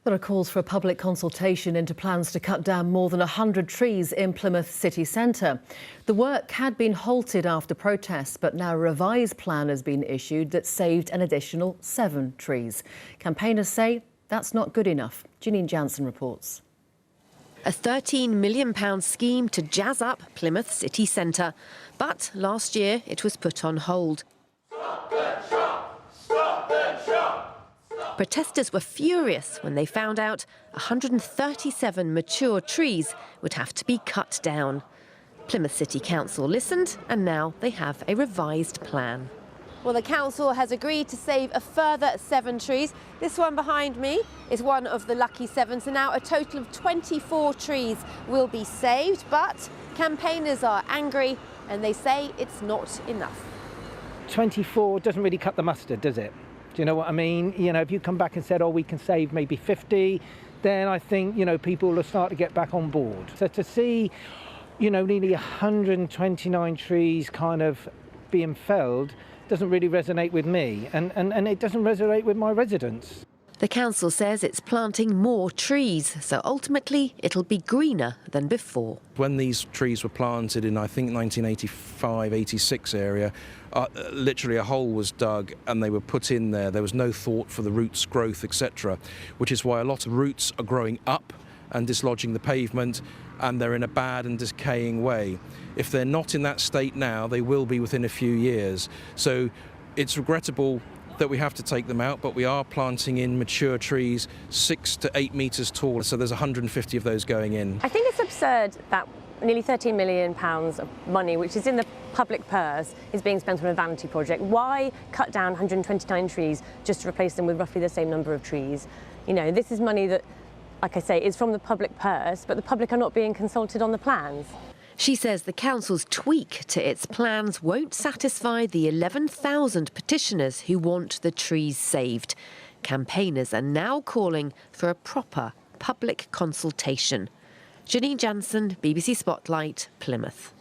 There are calls for a public consultation into plans to cut down more than 100 trees in Plymouth city centre. The work had been halted after protests, but now a revised plan has been issued that saved an additional 7 trees. Campaigners say that's not good enough. Janine Jansen reports. A £13 million scheme to jazz up Plymouth city centre. But last year it was put on hold. Protesters were furious when they found out 137 mature trees would have to be cut down. Plymouth City Council listened, and now they have a revised plan. Well, the council has agreed to save a further 7 trees. This one behind me is one of the lucky 7, so now a total of 24 trees will be saved. But campaigners are angry and they say it's not enough. 24 doesn't really cut the mustard, does it? Do you know what I mean? You know, if you come back and said, oh, we can save maybe 50, then I think, you know, people will start to get back on board. So to see, you know, nearly 129 trees kind of being felled doesn't really resonate with me, and it doesn't resonate with my residents. The council says it's planting more trees, so ultimately it'll be greener than before. When these trees were planted in, I think, 1985-86 area, literally a hole was dug and they were put in there. There was no thought for the roots growth, etc., which is why a lot of roots are growing up and dislodging the pavement, and they're in a bad and decaying way. If they're not in that state now, they will be within a few years. So it's regrettable that we have to take them out, but we are planting in mature trees 6 to 8 metres tall, so there's 150 of those going in. I think it's absurd that nearly £13 million of money, which is in the public purse, is being spent on a vanity project. Why cut down 129 trees just to replace them with roughly the same number of trees? You know, this is money that, like I say, is from the public purse, but the public are not being consulted on the plans. She says the council's tweak to its plans won't satisfy the 11,000 petitioners who want the trees saved. Campaigners are now calling for a proper public consultation. Janine Jansen, BBC Spotlight, Plymouth.